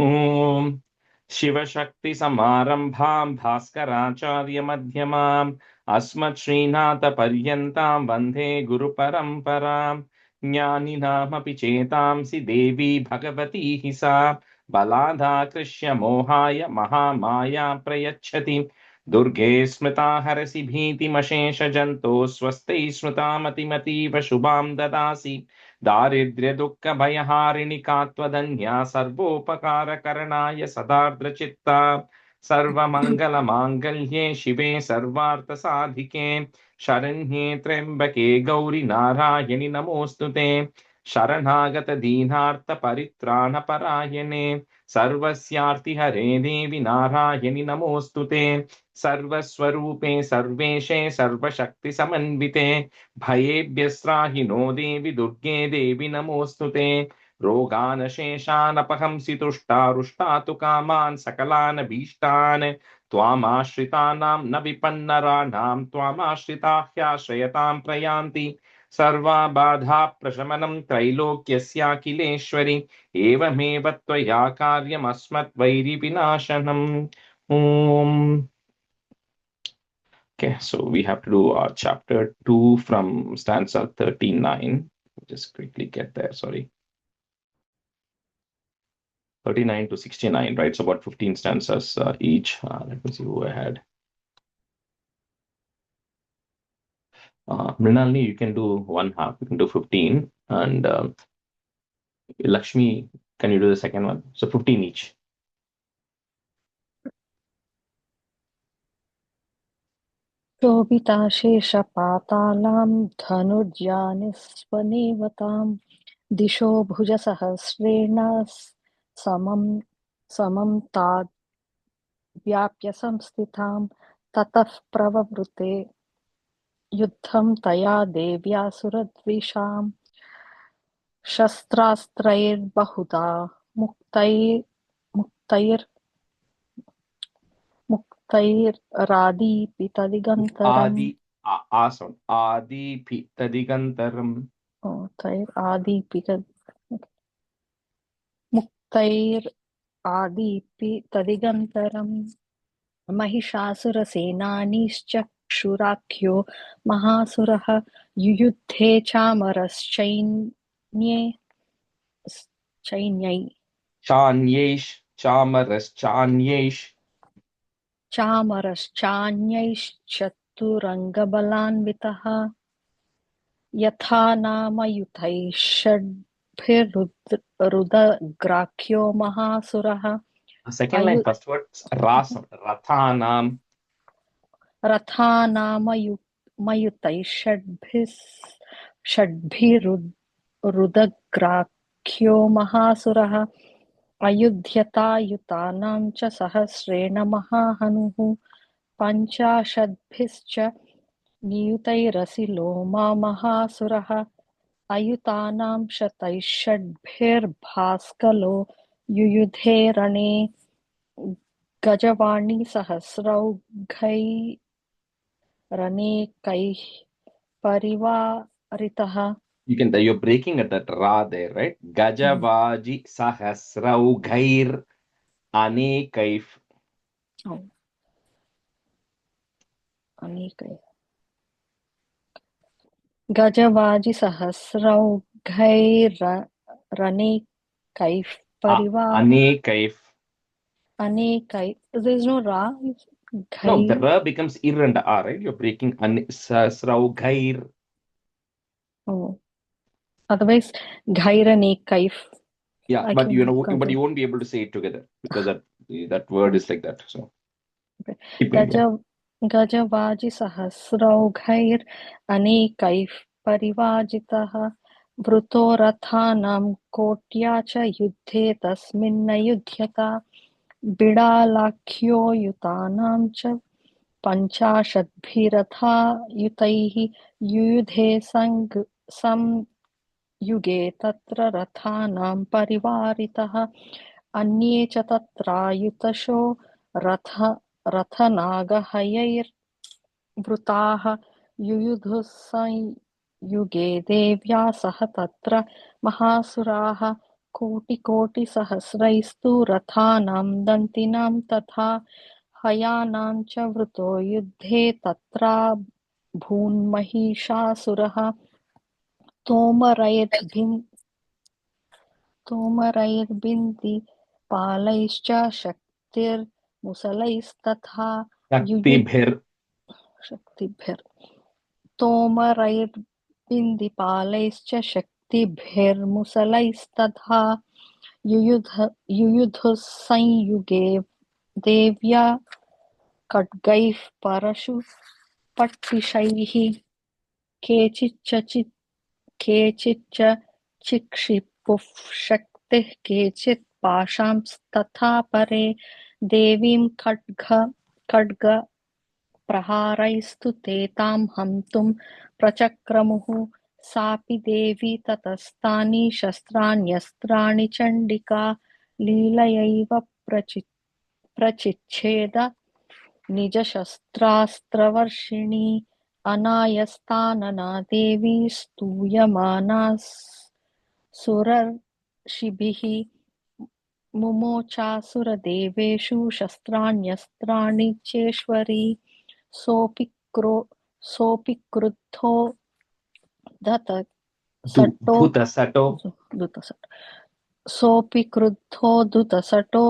ॐ शिवशक्तिसमारम्भां भास्कराचार्यमध्यमाम् अस्मत्श्रीनाथपर्यन्तां वन्दे गुरुपरम्परां ज्ञानिनामपि चेतांसि देवी भगवती हि सा बलादाकृष्य मोहाय महामाया प्रयच्छति दुर्गे स्मृता हरसि भीतिमशेषजन्तो स्वस्ति स्मृतामतिमतीव शुभां ददासि दारिद्र्यदुःखभयहारिणि का त्वदन्या सर्वोपकारकरणाय सदार्द्रचित्ता सर्वमङ्गलमाङ्गल्ये शिवे सर्वार्थसाधिके शरण्ये त्र्यम्बके गौरि नारायणि नमोऽस्तु ते शरणागतदीनार्तपरित्राणपरायणे सर्वस्यार्तिहरे देवि नारायणि नमोऽस्तु ते सर्वस्वरूपे सर्वेशे सर्वशक्तिसमन्विते भयेभ्यस्त्राहि नो देवि दुर्गे देवि नमोऽस्तु ते रोगानशेषानपहंसि तुष्टारुष्टातु कामान् सकलान् भीष्टान् त्वामाश्रितानां न विपन्नराणां त्वामाश्रिताः ह्याश्रयतां प्रयान्ति सर्वा बाधा प्रशमनं त्रैलोक्यस्याखिलेश्वरि एवमेव त्वया कार्यमस्मद्वैरिविनाशनम् ॐ Okay, so we have to do chapter 2 from stanza 39. Just quickly get there, sorry. 39 to 69, right? So about 15 stanzas each. Let me see who I had. Mrinalini, you can do one half. You can do 15. And Lakshmi, can you do the second one? So 15 each. शोभिताशेषपातालां धनुर्जानिस्वनेवतां दिशो भुजसहस्रेण समं ताद् व्याप्य संस्थितां ततः प्रववृते युद्धं तया देव्या सुरद्विषां शस्त्रास्त्रैर्बहुधा मुक्तैरादीपितदिगन्तरम् आदिपितदिगन्तरम् मुक्तैरादीपितदिगन्तरम् महिषासुरसेनानीश्चक्षुराख्यो महासुरः युयुद्धे चामरश्चान्यैश्चतुरङ्गबलान्वितः यथा नामयुतैः षड्भिरुदग्राख्यो महासुरः Second line, first word, Rathanam. रथानामयुतैः षड्भिरुदग्राख्यो महासुरः अयुध्यतायुतानां च सहस्रेण महाहनुः पञ्चाशद्भिश्च नियुतैरसिलो महासुरः अयुतानां शतैः षड्भिर्भास्कलो युयुधे रणे गजवाणी सहस्रौघैरनेकैः परिवारितः. You're breaking at that ra there, right? Gajavaji sahasraughair anekaif. Oh. Anekaif. Gajavaji sahasraughairanekaif parivar. Anekaif. There's no ra. No, the ra becomes ir and a, right? You're breaking sahasraughair. Oh. Otherwise, Ghairaneekaif. Yeah, but you won't be able to say it together because that word is like that. So, okay. Gajavaji sahasraughair anekaif parivajitah vruto rathanam kotya cha yuddhe tasminnayudhyata bidalakhyo yutanam cha panchashadbhiratha yutaihi yudhe samyuge tatra rathanam parivaritah अन्ये च तत्रायुतशो रथनागहयैर्वृताः युयुधुः संयुगे देव्या सह तत्र महासुराः कोटिकोटिसहस्रैस्तु रथानां दन्तिनां तथा हयानां च वृतो युद्धे तत्राभून्महिषासुरः तोमरैर्बिन्दिपालैश्च शक्तिर्मुसलैस्तथा युयुध शक्तिभिर् शक्तिभिर् तोमरैर्बिन्दिपालैश्च शक्तिभिर्मुसलैस्तथा युयुधुः संयुगे देव्या खड्गैः परशुपट्टिशैः केचिच्च चिक्षिपुः शक्तिः केचित् पाशांस्तथा परे देवीं खड्गप्रहारैस्तु ते तां हन्तुं प्रचक्रमुः सापि देवी ततस्तानि शस्त्राण्यस्त्राणि चण्डिका लीलयैव प्रचिच्छेद निजशस्त्रास्त्रवर्षिणी अनायस्तानना देवी स्तूयमाना सुरर्षिभिः मुमोचासुरदेवेषु शस्त्राण्यस्त्राणि चेश्वरी सोऽपि क्रुद्धो धतसटो धुतसटो सोऽपि क्रुद्धो धुतसटो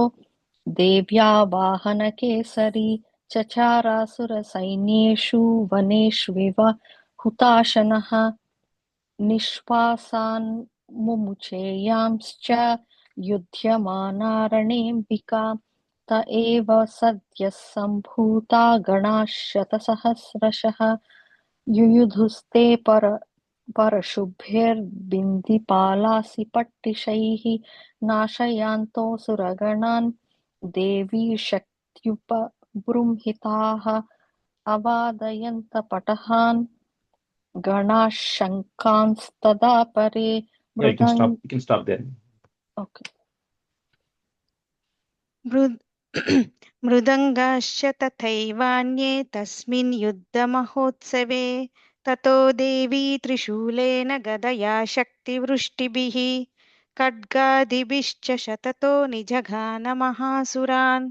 देव्या वाहनकेसरी चचारासुरसैन्येषु वनेष्विव हुताशनः निःश्वासान् मुमुचेयांश्च युध्यमाना रणेऽम्बिका त एव सद्यः सम्भूता गणाः शतसहस्रशः युयुधुस्ते परशुभिर्बिन्दिपालासि पट्टिशैः नाशयान्तोऽसुरगणान् देवी शक्त्युपबृंहिताः अवादयन्तपटहान् गणाः शङ्कांस्तदा परे Yeah, you मृदङ्ग can stop there. ओके मृदङ्गाश्च तथैवान्ये तस्मिन् युद्धमहोत्सवे ततो देवी त्रिशूलेन गदया शक्तिवृष्टिभिः खड्गादिभिश्च शततो निजघानमहासुरान्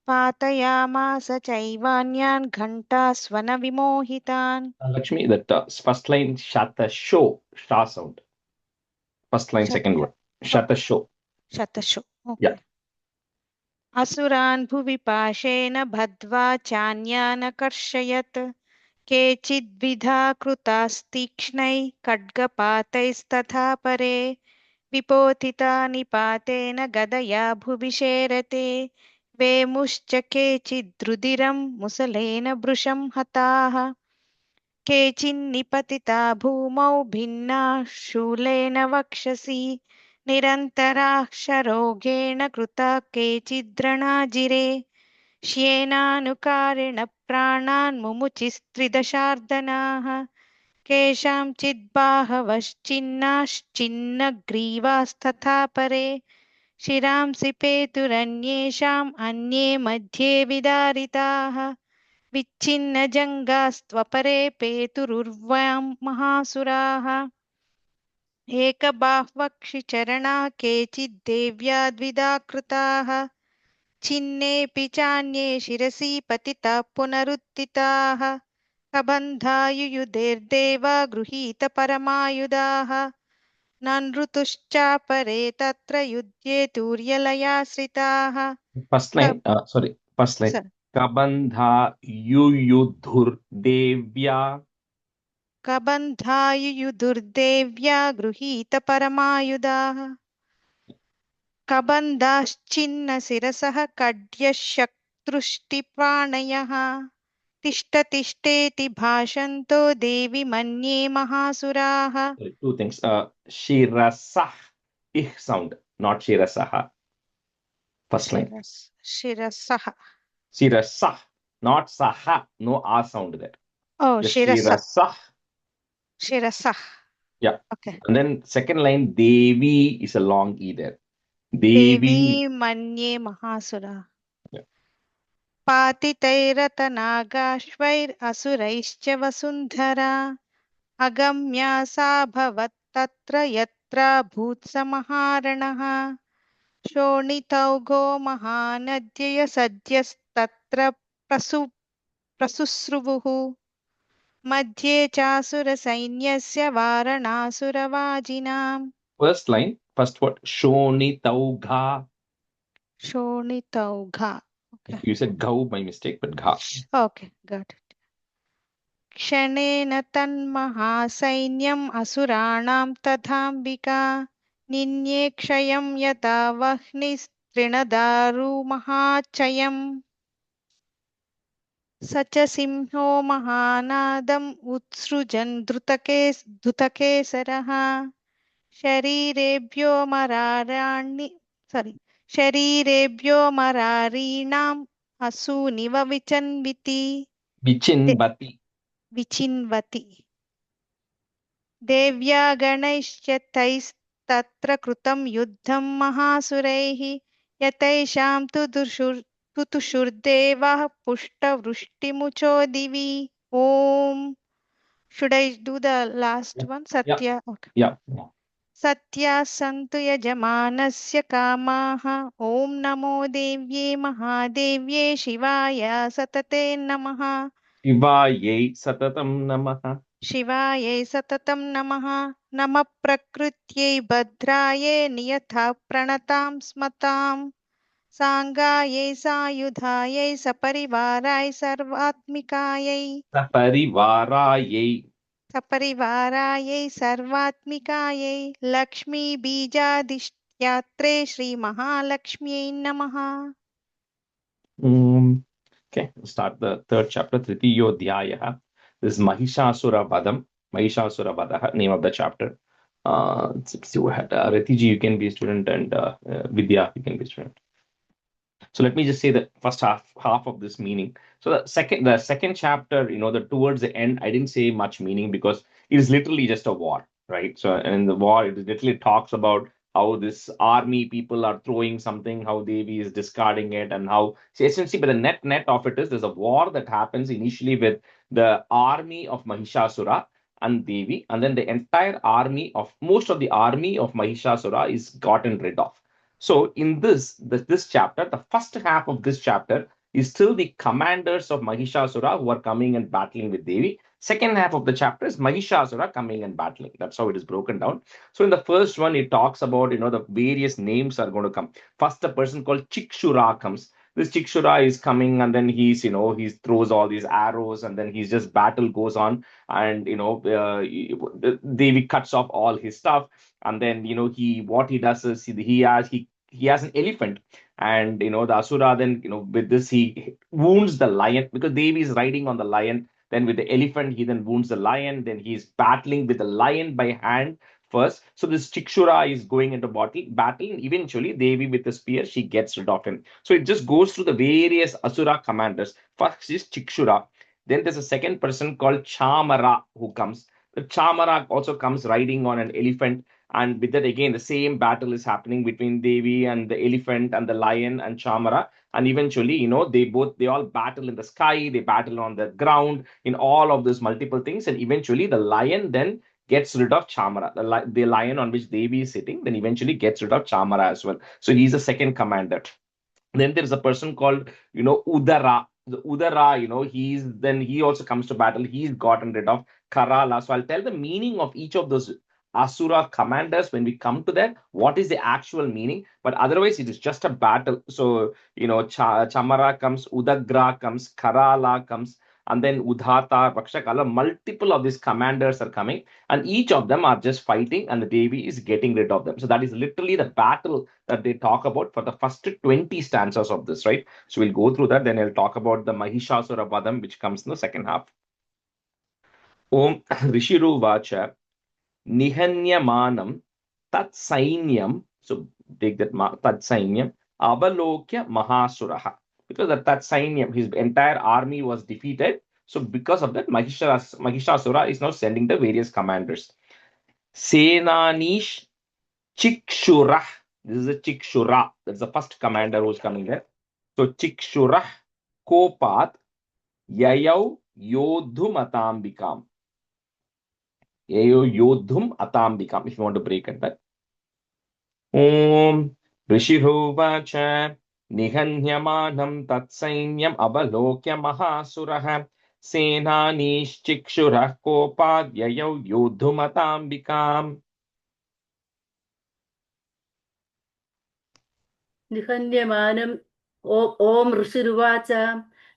पातयामास चैवान्यान् घण्टास्वनविमोहितान्. Lakshmi, that first line, Shata show, sha sound. First line, second word. Shata show. शतशो. Yeah. असुरान् भुवि पाशेन बद्ध्वा चान्यानकर्षयत् केचिद्विधा कृतास्तीक्ष्णैः खड्गपातैस्तथा परे विपोथिता निपातेन गदया भुवि शेरते वेमुश्च केचिद्रुधिरं मुसलेन वृषं हताः केचिन्निपतिता भूमौ भिन्नाः शूलेन वक्षसि निरन्तराक्षरोगेण कृता केचिद्रणाजिरे श्येनानुकारेण प्राणान् मुमुचिस्त्रिदशार्दनाः केषाञ्चिद्बाहवश्चिन्नाश्चिन्नग्रीवास्तथा परे शिरांसि पेतुरन्येषाम् अन्ये मध्ये विदारिताः विच्छिन्नजङ्गास्त्वपरे पेतुरुर्वां महासुराः एकबाह्वक्षिचरणा केचिद्देव्या द्विधा कृताः छिन्नेऽपि चान्ये शिरसि पतिताः पुनरुत्थिताः कबन्धायुयुधैर्देवा गृहीत परमायुधाः ननृतुश्चापरे तत्र युध्ये तुर्यलयाश्रिताः First line, sorry, first line. Kabandha yuyudhur devya. कबन्धायुयुधुर्देव्या गृहीत परमायुधाः कबन्धाश्चिन्नशिरसः कड्यशक्तृष्टिपाणयः तिष्ठ तिष्ठेति भाषन्तो देवि मन्ये महासुराः. Sorry, two things. Shirasah, ich sound, not shirasaha. First line. शिरसः. Shirasah, not saha, no a sound there. Oh, Just shirasah. shirasah. Shirasah. Yeah. Okay. And then second line, Devi is a long E there. देवी मन्ये महासुरा. Yeah. पातितैरतनागाश्वैरसुरैश्च वसुन्धरा अगम्या सा भवत् तत्र तत्राभूत्समहारणः शोणितौघो महानद्यय सद्यस्तत्र प्रसुश्रुवुः मध्ये चासुरसैन्यस्य वारणासुरवाजिनाम् First line, first word, Shonitaugha. शोणितौघा. You said gau by mistake, but gha. Okay, got it. क्षणेन तन्महासैन्यम् असुराणां तथाम्बिका निन्ये क्षयं यथा वह्निस्तृणदारुमहाचयम् स च सिंहो महानादम् उत्सृजन् धृतकेसरः शरीरेभ्यो मरारीणाम् असूनिव Vichinvati. विचिन्वति देव्या गणैश्चतैस्तत्र कृतं युद्धं महासुरैः यतैषां तुतुषुर्देवः पुष्टवृष्टिमुचो दिवि ॐ. Should I do the last Yeah. one? Satya. Okay. Yeah. सत्या सन्तु यजमानस्य कामाः ॐ नमो देव्ये महादेव्ये शिवाय सतते नमः Shivayai Satatam Namaha. शिवायै सततं नमः नमः प्रकृत्यै भद्रायै नियथा प्रणतां स्मतां साङ्गायै सायुधायै सपरिवाराय सर्वात्मिकायै सर्वात्मिकायै लक्ष्मीबीजादिष्ट्यात्रे श्रीमहालक्ष्म्यै नमः. Okay, start the third chapter, Tritiyodhyaya. This is Mahishasura Vadam. Mahishasura Vadaha, name of the chapter. So Ratiji, you can be a student, and Vidya, you can be a student. So let me just say the first half of this meaning. So the second chapter, the towards the end, I didn't say much meaning because it is literally just a war, right? So and in the war, it literally talks about how this army people are throwing something, how Devi is discarding it, and how essentially, but the net of it is there's a war that happens initially with the army of Mahishasura and Devi, and then the entire army of most of the army of Mahishasura is gotten rid of. So in this chapter, the first half of this chapter is still the commanders of Mahishasura who are coming and battling with Devi. Second half of the chapter is Mahishasura coming and battling. That's how it is broken down. So in the first one, it talks about, the various names are going to come. First, a person called Chikshura comes. This Chikshura is coming, and then he throws all these arrows, and then he's just battle goes on, and Devi cuts off all his stuff, and then what he does is he has an elephant, and the asura then with this he wounds the lion because Devi is riding on the lion. Then with the elephant he then wounds the lion. Then he's battling with the lion by hand first. So this Chikshura is going into battle, and eventually Devi with the spear she gets rid of him. So it just goes through the various asura commanders. First is Chikshura. Then there's a second person called Chamara who comes. The Chamara also comes riding on an elephant, and with that, again, the same battle is happening between Devi and the elephant and the lion and Chamara. And eventually, they all battle in the sky, they battle on the ground, in all of those multiple things. And eventually, the lion then gets rid of Chamara. The lion on which Devi is sitting, then eventually gets rid of Chamara as well. So he's the second commander. Then there's a person called, Udara. The Udara, he also comes to battle. He's gotten rid of Karala. So I'll tell the meaning of each of those Asura commanders when we come to that. What is the actual meaning? But otherwise, it is just a battle. So, Chamara comes, Udagra comes, Karala comes, and then Udhata, Rakshakala, multiple of these commanders are coming, and each of them are just fighting, and the Devi is getting rid of them. So that is literally the battle that they talk about for the first 20 stanzas of this, right? So we'll go through that, then I'll talk about the Mahishasura Vadam, which comes in the second half. Om Rishiru Vacha Nihanyamanam Tat Sainyam. So take that Tat Sainyam Avalokya Mahasuraha. Because that Sainyam, his entire army was defeated. So because of that, Mahishasura is now sending the various commanders. Senanish Chikshura. This is a Chikshura. That's the first commander who's coming there. So Chikshura Kopat Yayau Yodhum Atambikam. Yayau Yodhum Atambikam, if you want to break it that. ॐ ऋषिरुवाच निहन्यमानं तत्सैन्यम् अवलोक्य महासुरः सेनानीश्चिक्षुरः कोपाद्ययौ योद्धुमताम्बिकाम् निहन्यमानं ॐ ऋषिरुवाच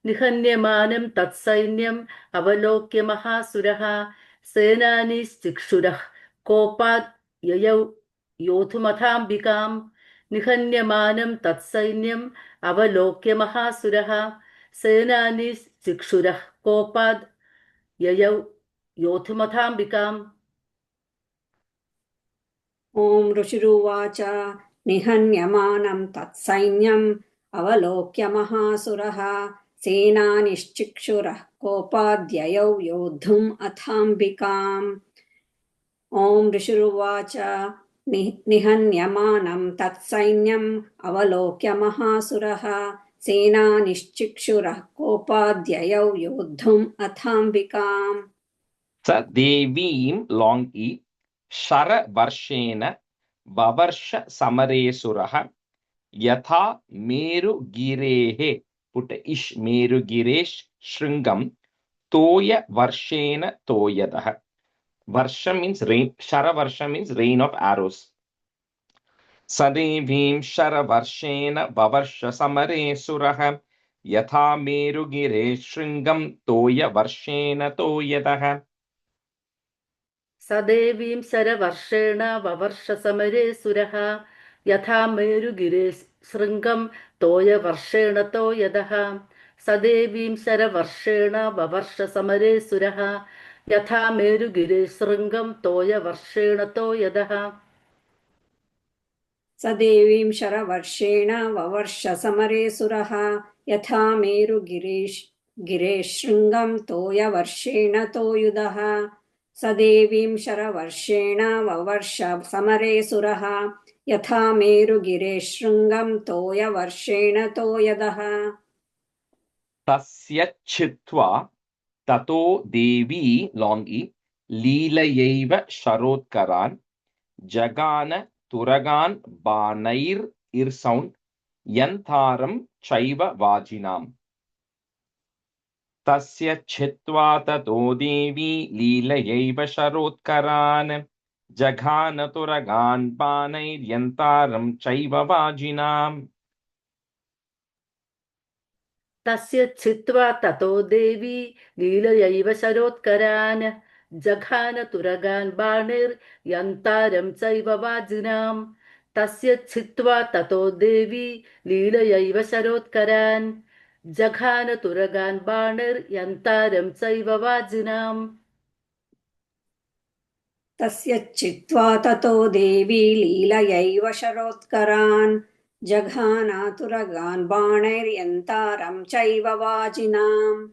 निहन्यमानं तत्सैन्यम् अवलोक्य महासुरः सेनानीश्चिक्षुरः कोपात् ययौ योधुमथाम्बिकाम् निहन्यमानं तत्सैन्यम् अवलोक्य महासुरः सेनानीश्चिक्षुरः कोपात् ययौ योधुमथाम्बिकाम् ॐ ऋषिरुवाच निहन्यमानं तत्सैन्यम् अवलोक्य महासुरः सेनानिश्चिक्षुरः कोपाद्ययौ योद्धुम् अथाम्बिकाम् ॐ ऋषिरुवाच निहन्यमानं तत्सैन्यम् अवलोक्य महासुरः सेनानिश्चिक्षुरः कोपाद्ययौ योद्धुम् अथाम्बिकाम् स देवीं long e शरवर्षेण ववर्ष समरेसुरः यथा मेरुगिरेः put ish मेरुगिरेश शृंगम toy वर्षेण तोयदः. Varsha means rain, Shara means rain of arrows. Sadevim Sharavarshena Vavarsha Samare Suraha Yatha Merugire Shringam Toya Varshena Toyadaha. सदेवीं शरवर्षेण ववर्ष समरे सुरः यथा मेरुगिरे शृङ्गं तोयवर्षेण तोयदः सदेवीं शरवर्षेण ववर्ष समरे सुरः यथा मेरुगिरे शृङ्गं तोयवर्षेण तोयदः सदेवीं शरवर्षेण ववर्ष समरे सुरः यथा मेरुगिरेशृङ्गं तोयवर्षेण तोयुधः सदेवीं शरवर्षेण ववर्ष समरे सुरः यथा मेरुगिरेशृङ्गं तोयवर्षेण तोयदः Tasya Chitva Tato Devi long e Leelayeva Sharotkaran Jagana Turagan Banair Irsound Yantharam Chaiva Vajinam. Tasya Chitva Tato Devi Leelayeva Sharotkaran Jagana Turagan Banair Yantaram Chaiva Vajinam. तस्य छित्त्वा ततो देवी लीलयैव शरोत्करान् जघान तुरगान् बाणैर्यन्तारं चैव वाजिनाम् तस्य छित्त्वा ततो देवी लीलयैव शरोत्करान् जघान तुरगान् बाणैर्यन्तारं चैव वाजिनाम् तस्य चित्वा ततो देवी लीलयैव शरोत्करान् जघानातुरगान् बाणैर्यन्तारं चैव वाजिनाम्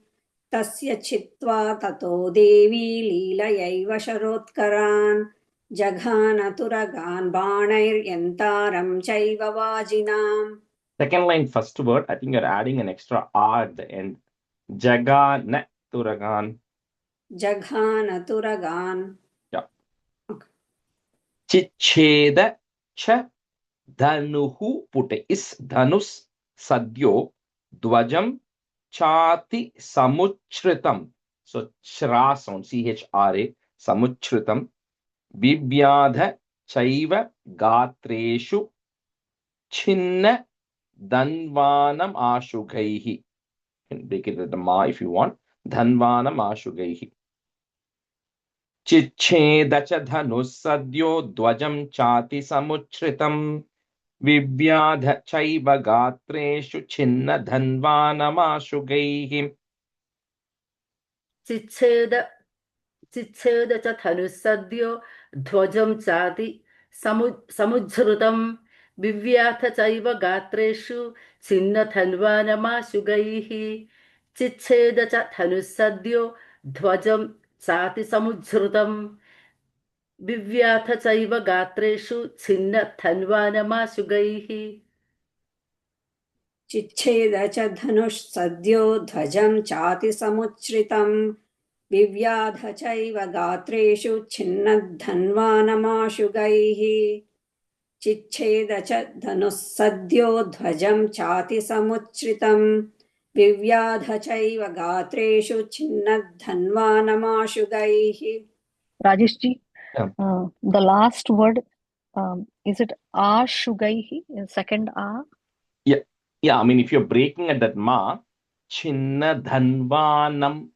तस्य चित्वा ततो देवी लीलयैव शरोत्करान् जघानतुरगान् बाणैर्यन्तारं चैव वाजिनाम्. Second line, first word, I think you're adding an extra R at the end. Jagana Turagan. Jaghanaturagan. Yeah. Okay. Chicheda cha dhanuhu pute is dhanus sadyo dvajam chati samuchritam. So shra sound, chra, samuchritam. Vivyadha chaiva gatreshu chinna dhanvanam ashugaihi. You can break it with the ma if you want. Dhanvanam ashugaihi. Chichedacha dhanus sadyo dvajam chati samuchritam vivyadha chaiva gatreshu chinna dhanvanam ashugaihi. चिच्छेद च धनुस्सद्यो ध्वजं चाति समुज्झृतं विव्याथ चैव गात्रेषु छिन्नधन्वानमाशुगैः चिच्छेद च धनुस्सद्यो ध्वजं चाति समुज्झृतं विव्याथ चैव गात्रेषु छिन्नधन्वानमाशुगैः चिच्छेद च धनुः सद्यो ध्वजं चाति समुच्छ्रितं विव्याध चैव गात्रेषु छिन्नद्धन्वानमाशुगैः चिच्छेद च धनुः सद्यो ध्वजं चातिसमुच्छ्रितम् विव्याध चैव गात्रेषु छिन्नद्धन्वानमाशुगैः Rajesh ji, Yeah. the last word, is it ashugaihi? Second a? Yeah. Yeah. I mean, if you're breaking at that ma, chinna dhanvanam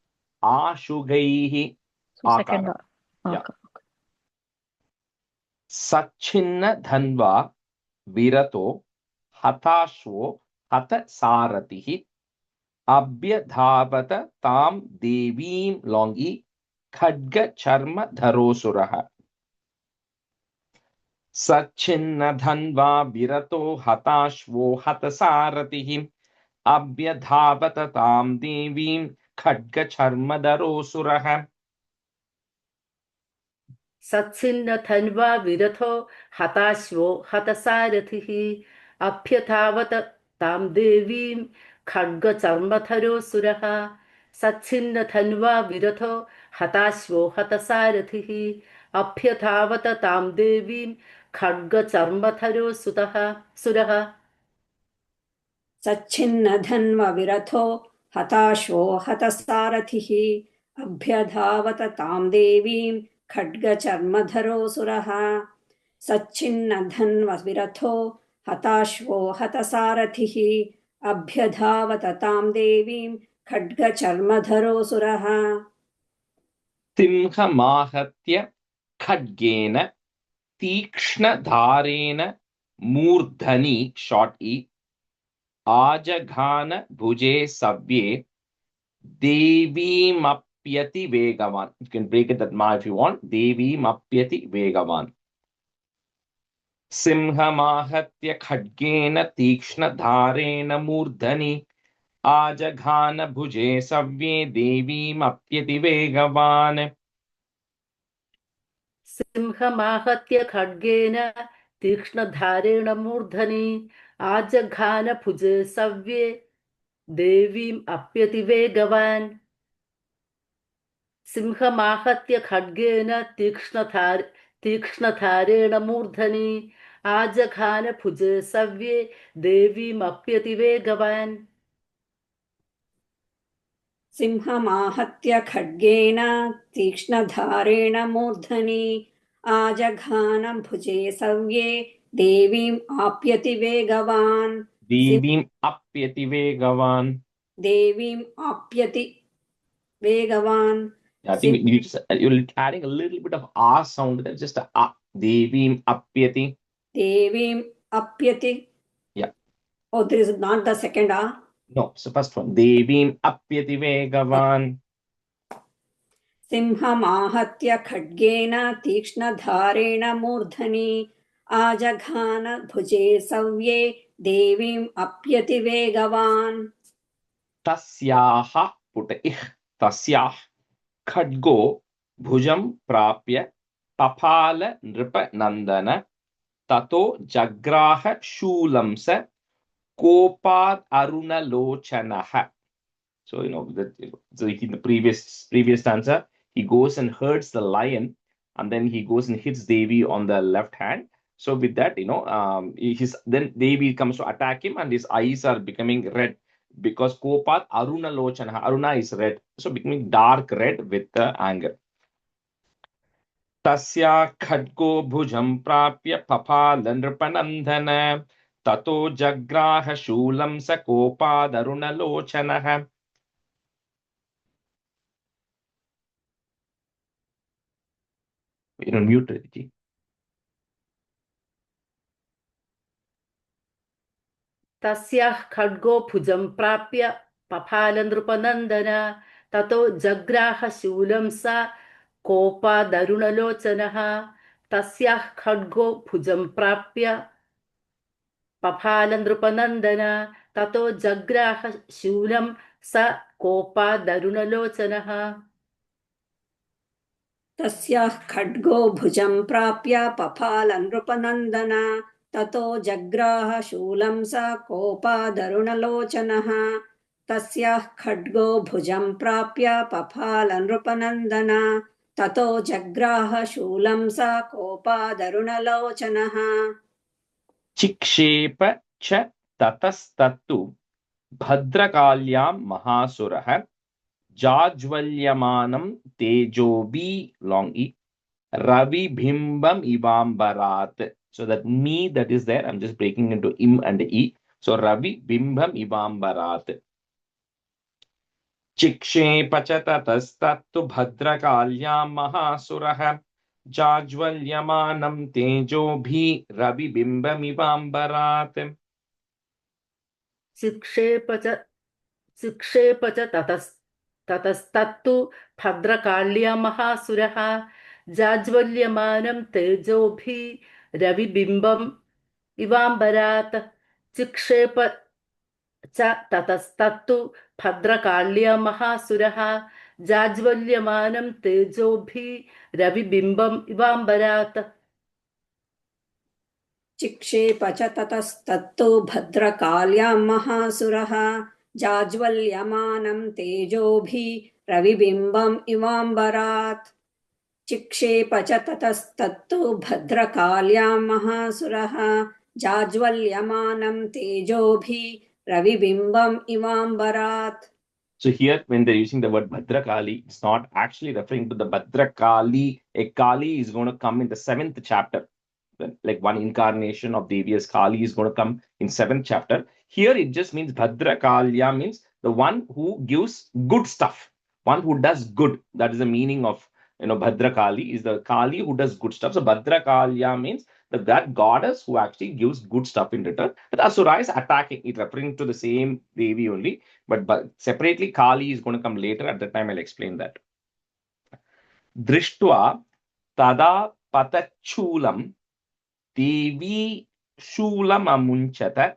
ashugaihi So second akara. a. Yeah. Okay. Sachinna dhanva virato hatashvo hata saratihi abhyadhavata tam devim longi khadga charma dharosuraha. Sachinna dhanva virato hatashvo hata saratihi abhyadhavata tam devim khadga charma dharosuraha. सच्छिन्न धन्वा विरथो हताश्वो हतसारथिः अभ्यथावत तां देवीं खड्गचर्मधरोऽसुरः सच्छिन्न धन्वा विरथो हताश्वो हतसारथिः अभ्यथावत तां देवीं खड्गचर्मधरोऽसुतः सुरः सच्छिन्नधन्वविरथो हताश्वो हतसारथिः अभ्यधावत तां देवीं खड्गचर्मधरोऽसुरः सच्छिन्नधन्वविरथो हताश्वो हतसारथिः अभ्यधावत तां देवीं खड्गचर्मधरोऽसुरः सिंहमाहत्य खड्गेन तीक्ष्णधारेण मूर्धनि short e आजघान भुजे सव्ये देवीमप्यति वेगवान्. You can break it that ma if you want. देवीमप्यति वेगवान्. सिंहमाहत्य खड्गेन तीक्ष्णधारेण मूर्धनि आजघान भुजे सव्ये देवीमप्यति वेगवान्. सिंहमाहत्य खड्गेन तीक्ष्णधारेण मूर्धनि आजघान भुजे सव्ये देवीम् अप्यतिवेगवान् सिंहमाहत्य खड्गेन तीक्ष्णधारेण मूर्धनि आजघान भुजे सव्ये देवीम् अप्यतिवेगवान् सिंहमाहत्य खड्गेन तीक्ष्णधारेण मूर्धनि आजघान भुजे सव्ये देवीम् आप्यति वेगवान् देवीम् अप्यति वेगवान्. देवीम् आप्यति वेगवान् I think you're adding a little bit of ah sound there, just a ah. Devim apyati. देवीम् आप्यति. Yeah. Oh, there is not the second a. No, so first one. Devim apyati vegavan. सिंहमाहत्य खड्गेन तीक्ष्णधारेण मूर्धनि आजघान भुजे सव्ये देवीम् अप्यति वेगवान् Tasyaha put ih. Tasyah khadgo bhujam prapya papala nripa nandana tato jagraha shulamsa kopad aruna lochanaha. So so in the previous stanza, he goes and herds the lion, and then he goes and hits Devi on the left hand. So with that, then Devi comes to attack him, and his eyes are becoming red because Kopat Aruna Lochana. Aruna is red, so becoming dark red with the anger. Tasya khadgo bhujam prapya papala nripanandhana tato jagraha shulam sa Kopad Aruna Lochana. You're on mute, Riddhi. तस्याः खड्गो भुजं प्राप्य पफालनृपनन्दन ततो जग्राह शूलं सा कोपादरुणलोचनः तस्याः खड्गो भुजं प्राप्य पफालनृपनन्दन ततो जग्राह शूलं स कोपादरुणलोचनः तस्याः खड्गो भुजं प्राप्य पफाल नृपनन्दन ततो जग्राह शूलं स कोपादरुणलोचनः तस्याः खड्गो भुजं प्राप्य पफाल नृपनन्दन ततो जग्राह शूलं स कोपादरुणलोचनः चिक्षेप च ततस्तत्तु भद्रकाल्यां महासुरः जाज्वल्यमानं तेजोबी long e ravibimbam ivambarat. So that me that is there, I'm just breaking into im and e. So ravibimbam ivambarat. चिक्षेप च ततस्तत्तु भद्रकाल्यां महासुरः जाज्वल्यमानं तेजोभिरविबिम्बमिवाम्बरात् शिक्षेप च ततस्तत्तु भद्रकाल्या महासुरः जाज्वल्यमानं तेजोभिरविबिम्बम् इवाम्बरात् चिक्षेप च ततस्तत्तु भद्रकाल्या महासुरः जाज्वल्यमानं तेजोभिरविबिम्बम् इवाम्बरात् चिक्षेप च ततस्तत्तु भद्रकाल्यां महासुरः जाज्वल्यमानं तेजोभिरविबिम्बम् इवाम्बरात् चिक्षेप च ततस्तत्तु भद्रकाल्यां महासुरः जाज्वल्यमानं तेजोभिरविबिम्बम् इवाम्बरात्. So here, when they're using the word Bhadrakali, it's not actually referring to the Bhadrakali. A Kali is going to come in the 7th chapter. Like one incarnation of Devi as Kali is going to come in 7th chapter. Here it just means Bhadrakalya means the one who gives good stuff, one who does good. That is the meaning of Bhadrakali is the Kali who does good stuff. So Bhadrakalya means that goddess who actually gives good stuff in return. But Asura is attacking it, referring to the same Devi only. But separately, Kali is going to come later. At that time, I'll explain that. Drishtva tada patachulam Devi Shulam amunchata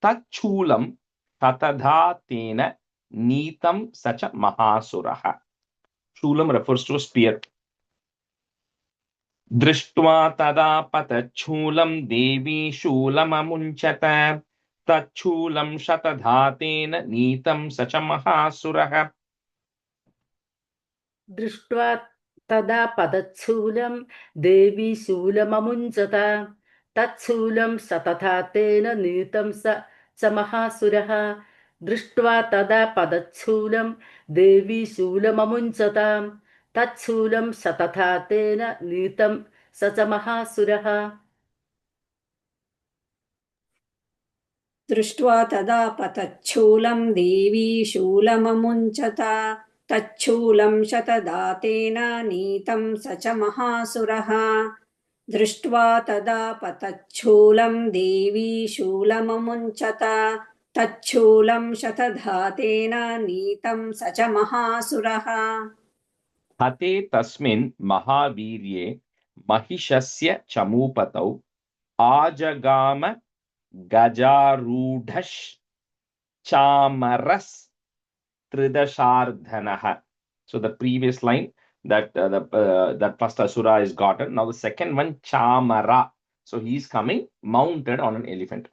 Tachulam Tatadha Tena Neetam Sacha Mahasuraha. Shulam refers to a spear. Drishtva tada patachulam Devi Shulam amunchata Tachulam Shatadha Tena Neetam Sacha Mahasuraha. दृष्ट्वा तदा पदच्छूलं देवी शूलममुञ्चत तच्छूलं सतथा तेन नीतं च महासुरः दृष्ट्वा तदा पदच्छूलं देवी शूलममुञ्चत तच्छूलं सतथा तेन नीतं स च महासुरः दृष्ट्वा तदा पतच्छूलं देवी शूलममुञ्चत तच्छूलं शतदातेन नीतं स च महासुरः दृष्ट्वा तदा पतच्छूलं देवी शूलममुञ्चत तच्छूलं शतधातेन नीतं स च महासुरः हते तस्मिन् महावीर्ये महिषस्य चमूपतौ आजगाम गजारूढश् चामरस् tridashardhanah. So the previous line that that first asura is gotten. Now the second one chamara. So he is coming mounted on an elephant.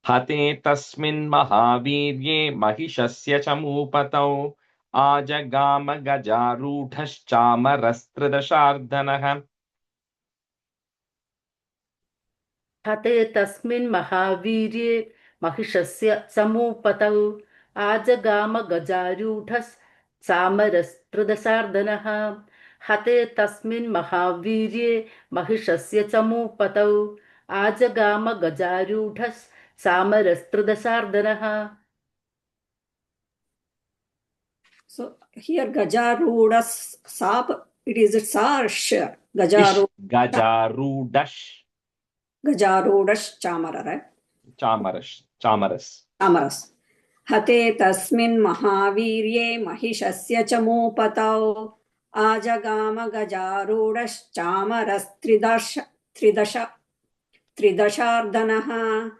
Hate tasmin mahavirye mahishasya chamupatau ajagama gajarudhash chamarastridashardhanah. हते तस्मिन् महावीर्ये महिषस्य समूपतौ आजगाम गजारूढश्चामरस्त्रदशार्दनः हते तस्मिन् महावीर्ये महिषस्य चमूपतौ आजगाम गजारूढश्चामरस्त्रदशार्दनः. So here Gajarudas Sap, it is a Sarsh. Gajarudash. Gajarudash Chamara, right? Chamaras. Hate tasmin mahavirye mahishasya chamupatau ajagama gajarudash chamaras tridashardanaha.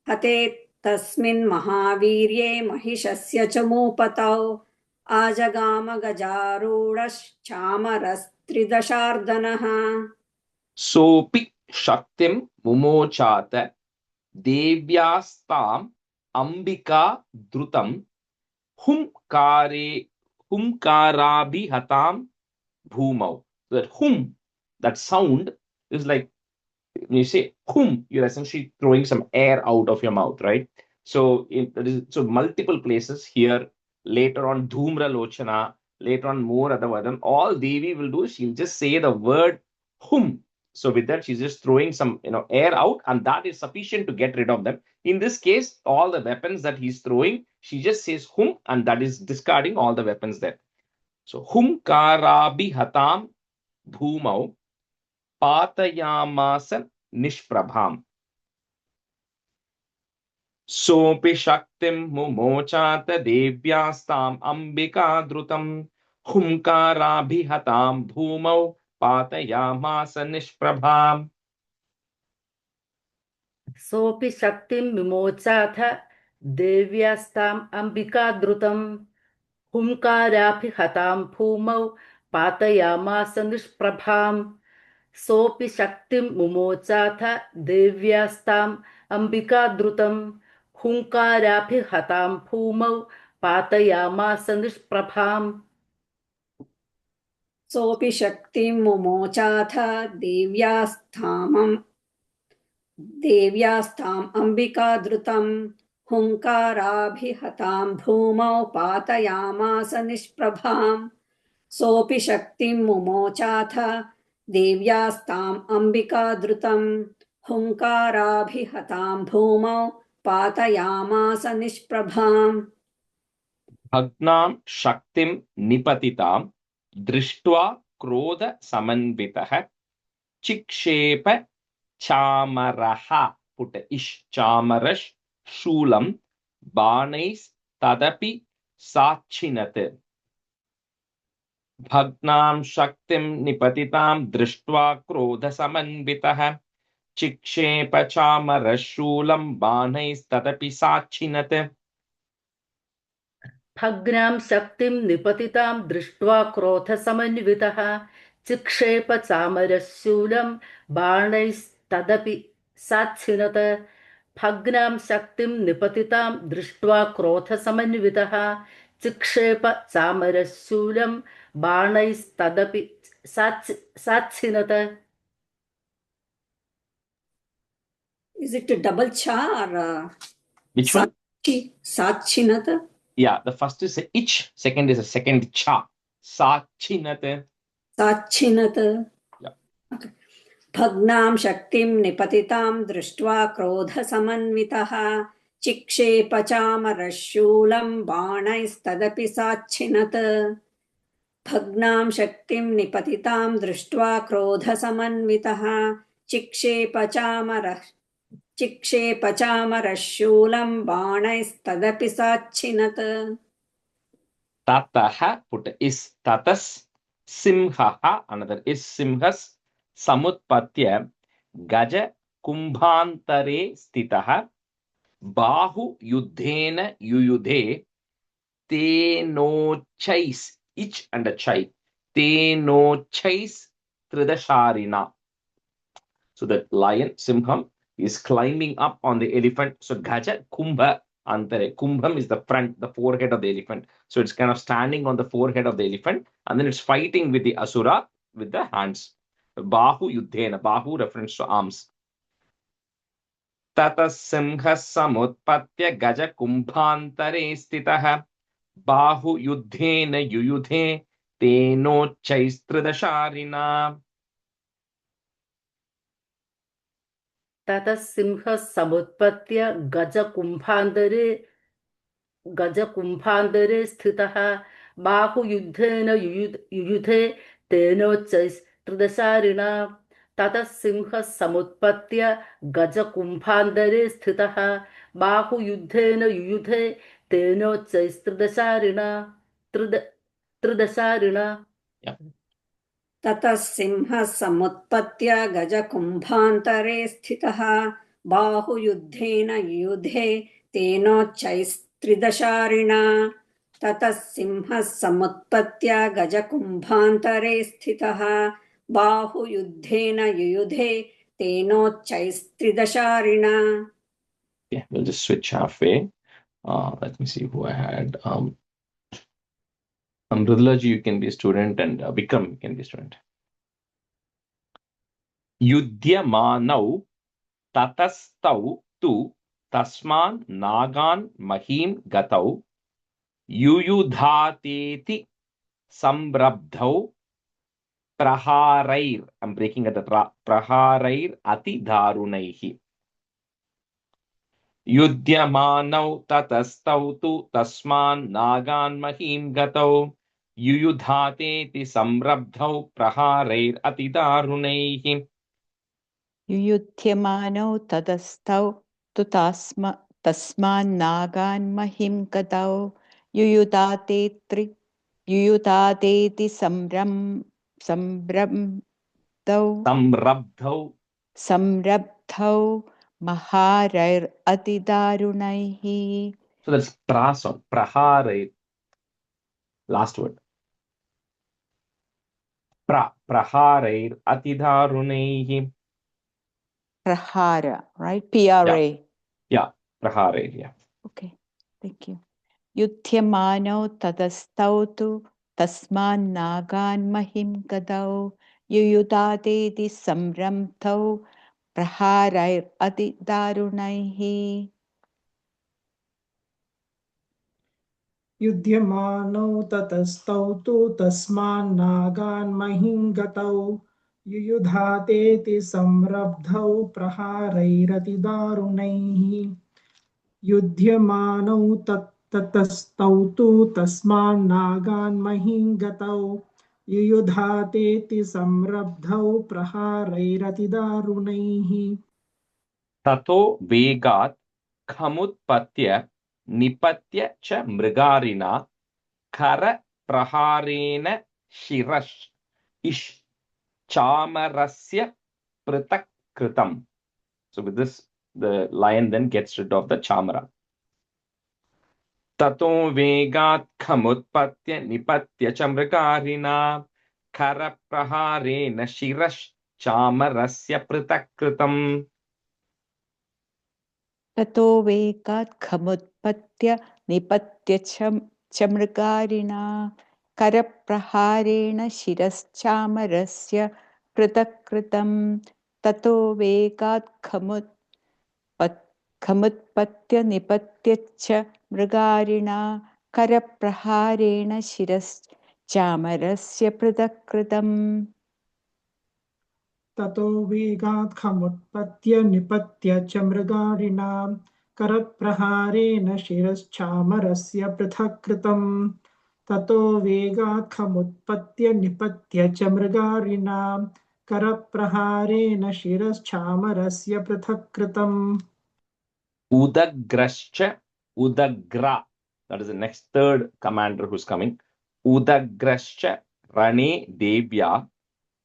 Hate tasmin mahavirye mahishasya chamupatau ajagama gajarudash chamaras tridashardanaha. Sopi Shaktim Mumochata Devyastam Ambika Drutam Humkarabi Hatam Bhumau. So that hum, that sound is like when you say hum, you're essentially throwing some air out of your mouth, right? So so multiple places here. Later on, Dhumra Lochana. Later on, more Adavadam. All Devi will do, she'll just say the word hum. So with that, she's just throwing some air out, and that is sufficient to get rid of them. In this case, all the weapons that he's throwing, she just says hum, and that is discarding all the weapons there. So hum karabi hatam bhumau patayamasa nishprabham. सोऽपि शक्तिं मुमोचात देव्यास्ताम् अम्बिका द्रुतं हुङ्काराभिहतां भूमौ पातयामास निष्प्रभाम्. सोऽपि शक्तिं विमोचाथ देव्यास्ताम् अम्बिकाद्रुतं हुङ्काराभिहतां भूमौ पातयामास निष्प्रभाम्. सोऽपि शक्तिं मुमोचाथ देव्यास्ताम् अम्बिकाद्रुतं हुङ्काराभिहतां भूमौ पातयामास निष्प्रभाम्. सोऽपि शक्तिं मुमोचाथ देव्यास्ताम् अम्बिकाद्रुतं हुङ्काराभिहतां भूमौ पातयामास निष्प्रभाम्. सोऽपि शक्तिं मुमोचाथ देव्यास्ताम् अम्बिकाद्रुतं हुङ्काराभिहतां भूमौ पातयामास निष्प्रभाम्. भग्नां शक्तिं निपतितां दृष्ट्वा क्रोधसमन्वितः चिक्षेप चामरः पुट इष् चामरश् शूलं बाणैस्तदपि साच्छिनत्. भग्नां शक्तिं निपतितां दृष्ट्वा क्रोधसमन्वितः चिक्षेप चामरः शूलं बाणैस्तदपि साच्छिनत्. भग्नां शक्तिं निपतितां दृष्ट्वा क्रोधसमन्वितः चिक्षेप चामरशूलं बाणैस्तदपि साच्छिनत. भग्नां शक्तिं निपतितां दृष्ट्वा क्रोधसमन्वितः चिक्षेप चामरशूलं बाणैस्तदपि साच्छिनत. Is it a double cha or Which one? Satchinat? Yeah, the first is a ich, second is a second cha. Satchinat. Satchinat. Yeah. Okay. भग्नां शक्तिं निपतितां दृष्ट्वा क्रोधसमन्वितः चिक्षेप चामरशूलं बाणैस्तदपि साच्छिनत्. भग्नां शक्तिं निपतितां दृष्ट्वा क्रोधसमन्वितः चिक्षेप चामरशूलं बाणैस्तदपि साच्छिनत्. Tataha put is tatas simhaha, another is simhas samutpatya gaja kumbhantare stitaha bahu yuddhena yuyudhe tenochais, ich and a chai, tenochais tridasharina. So the lion simham is climbing up on the elephant. So gaja kumbha antare, kumbham is the front, the forehead of the elephant. So it's kind of standing on the forehead of the elephant, and then it's fighting with the asura with the hands. Bahu yuddhena, bahu reference to arms. Tata simha samutpatya gaja kumbhantare stitaha bahu yuddhena yuyudhe teno chaistridasharina. ततः सिंहः समुत्पत्य गजकुम्भान्तरे स्थितः बाहुयुद्धेन युयुधे तेनोच्चैस्त्रिदशारिणा. ततः सिंहः समुत्पत्य गजकुम्भान्तरे स्थितः बाहुयुद्धेन युयुधे तेनोच्चैस्त्रिदशारिणा. त्रिदशारिणा. ततः सिंहः समुत्पत्य गजकुम्भान्तरे स्थितः बाहुयुद्धेन युयुधे तेनोच्चैस्त्रिदशारिणा. ततः सिंहः समुत्पत्य गजकुम्भान्तरे स्थितः बाहुयुद्धेन युयुधे तेनोच्चैस्त्रिदशारिणा. Yeah, we'll just switch halfway. Let me see who I had. Mridulaji, you can be a student, and Vikram, you can be a student. Yudhyamanau tatastau tu tasman nagan mahim gatau yuyudhateti samrabdhau praharair. I'm breaking at the praharair ati darunaihi. Yudhyamanau tatastau tu tasman nagan mahim gatau yuyudhateti samrabdhau praharair ati darunaihi. युयुध्यमानौ ततस्तौ तु तस्मान्नागान् महिं गतौ युयुधातेति संरब्धौ महारैरतिदारुणैः. So that's prason, praharair. Last word. Praharair atidarunaihi. Prahara, right? PRA. Yeah, praharair, yeah. Okay, thank you. युध्यमानौ ततस्तौ तु तस्मान्नागान् महिं गतौ युयुधातेति संरब्धौ प्रहारैरतिदारुणैः. युध्यमानौ ततस्तौ तु तस्मान्नागान् महिं गतौ युयुधातेति संरब्धौ प्रहारैरतिदारुणैः युध्यमानौ ततस्तौ तु तस्मान्नागान् महिं गतौ युयुधातेति संरब्धौ प्रहारैरतिदारुणैः Tato vegat khamutpatya nipatya cha mrigarina kara praharena shirash ish chamarasya pritak kritam. So with this, the lion then gets rid of the chamara. Tato vegat khamutpatya nipatya cha mrigarina kara praharena shirash chamarasya pritak kritam. ततो वेगात् खमुत्पत्य निपत्य च मृगारिणा करप्रहारेण शिरश्चामरस्य पृथक् कृतं. ततो वेगात् खमुत्पत्य निपत्य च मृगारिणा करप्रहारेण शिरश्चामरस्य पृथक् कृतम्. ततो वेगात् खमुत्पत्य निपत्य च मृगारिणा करप्रहारेण शिरश्चामरस्य पृथक् कृतम् ततो वेगात् खमुत्पत्य निपत्य च मृगारिणा करप्रहारेण शिरश्चामरस्य पृथक् कृतम् Udagrascha Udagra. That is the next third commander who's coming. Udagrascha Rane Devya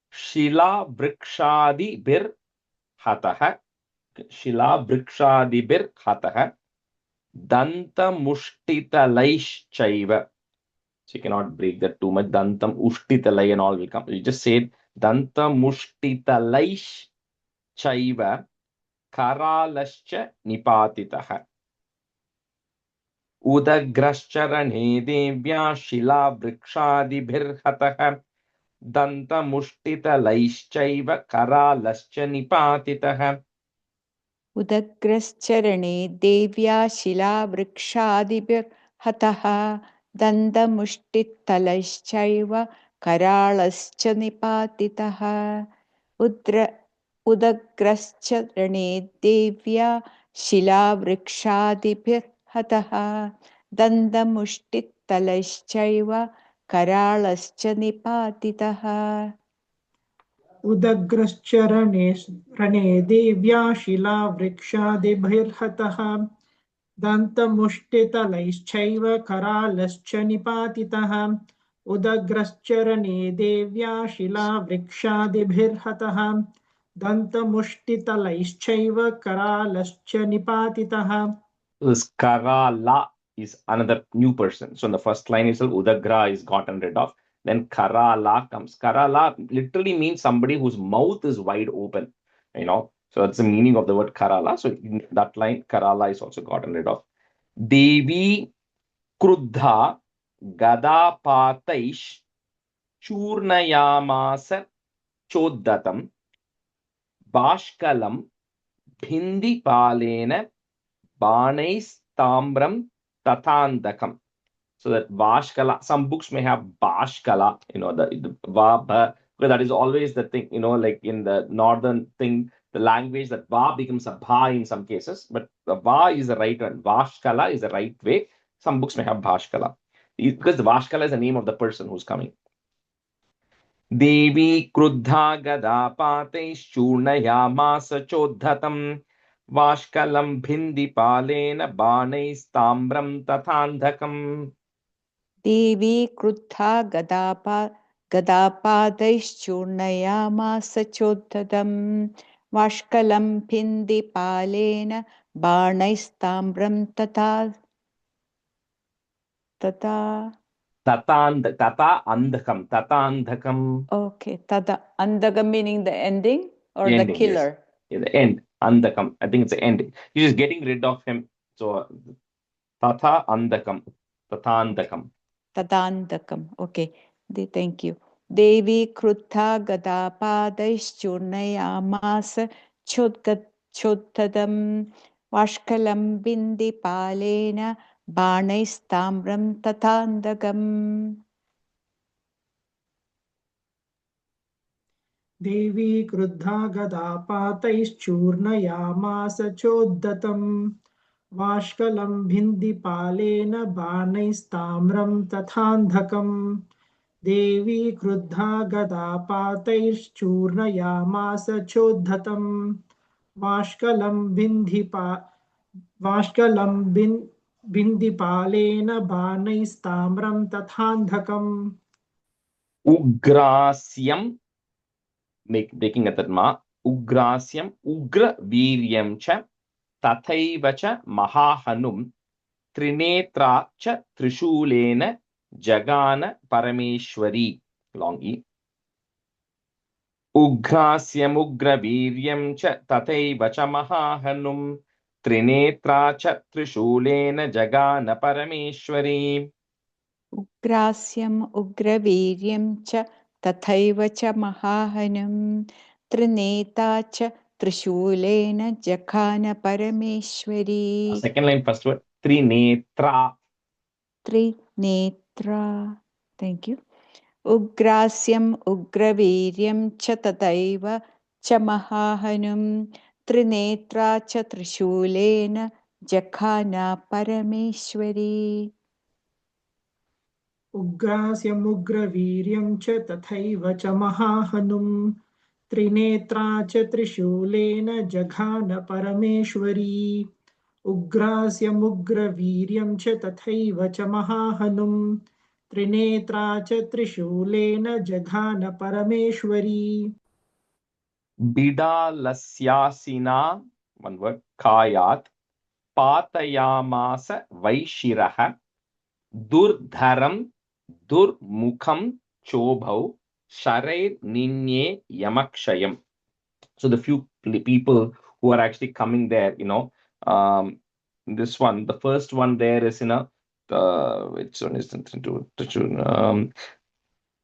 Shila Brikshadi Bir Hataha. Shila Brikshadi Bir Hataha. Danta Mushtitalaish Chaiva. So you cannot break that too much. Dantam Ushtitalai and all will come. You just say Danta Mushtitalaish Chaiva Karalascha Nipatitaha. उदग्रश्चरणे देव्या शिलावृक्षादिभिर्हतः दन्तमुष्टितलैश्चैव करालश्च निपातितः. उदग्रश्चरणे देव्या शिलावृक्षादिभिर्हतः दन्तमुष्टितलैश्चैव कराळश्च निपातितः. उदग्रश्चरणे देव्या शिलावृक्षादिभिर्हतः दन्तमुष्टितलैश्चैव कराळश्च निपातितः. उदग्रश्चरणे देव्या शिलावृक्षादिभिर्हतः दन्तमुष्टितलैश्चैव करालश्च निपातितः उदग्रश्चरणे देव्या शिलावृक्षादिभिर्हतः दन्तमुष्टितलैश्चैव करालश्च निपातितः. This Karala is another new person. So in the first line itself, Udagra is gotten rid of. Then Karala comes. Karala literally means somebody whose mouth is wide open. So that's the meaning of the word Karala. So in that line, Karala is also gotten rid of. Devi Kruddha Gadapataish Churnayamasa Choddatam Vashkalam Bhindi Palena Banais Tamram Tatandakam. So that Vashkala, some books may have Bashkala, the Va, Ba, because that is always the thing, like in the northern thing, the language that Va becomes a Bha in some cases, but the Va is the right one. Vashkala is the right way. Some books may have Bashkala. Because the Vashkala is the name of the person who's coming. Devi Kruddha Gada Pataischurnayamasa Chodhatam Vashkalam Bhindi Palena Banais Tambram Tatandhakam. देवी क्रुद्धा गदापादैश्चूर्णयामास चोद्धतं वाष्कलं भिन्दिपालेन बाणैस्ताम्रं तथा Tatandhakam. Okay, tata andagam meaning the ending or The the ending, killer? Yes. Yeah, the end. Andakam. I think it's the end. He's just getting rid of him. So Tatha Andakam. Tatandakam. Tadandakam. Okay, thank you. Devi Kruddha Gadapadaischurnayamasa Chodhadam Vashkalam Bindi Palena Banais-tamram Tatandagam. देवी क्रुद्धा गदापातैश्चूर्णयामास चोद्धतं वाष्कलं भिन्दिपालेन बाणैस्ताम्रं तथान्धकम् देवी क्रुद्धा गदापातैश्चूर्णयामास चोद्धतं वाष्कलं भिन्दिपालेन बाणैस्ताम्रं तथान्धकम् Ugrasyam. Breaking at that ma. Ugrasyam. Ugra Viryam cha. Tathaivacha Mahahanum. Trinetra cha Trishulena Jagana Parameshwari. Long E. Ugrasyam Ugraviryam cha Tathaiva cha Mahahanum Trinetra cha Trishulena Jagana Parameshwari. Ugrasyam Ugraviryam cha Tathaiva cha Mahahanam Trineta cha Trishulena Jakhana Parameshwari. Second line, first word. Trinetra. Trinetra. Thank you. Ugrasyam Ugraviryam cha Tathaiva cha Mahahanam Trinetra cha Trishulena Jakhana Parameshwari. उग्रास्यमुग्रवीर्यं च तथैव च महाहनुं त्रिनेत्रा च त्रिशूलेन जघान परमेश्वरी उग्रास्यमुग्रवीर्यं च तथैव च महाहनुं त्रिनेत्रा च त्रिशूलेन जघान परमेश्वरी Bidalasyasina, one word, Kayat, Patayamasa Vaishiraha, Durdharam, Durmukham, Chobhau, Sharai Ninye Yamakshayam. So the few people who are actually coming there, this one, the first one there is, which one is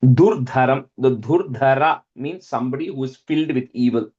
Durdharam. The Durdhara means somebody who is filled with evil.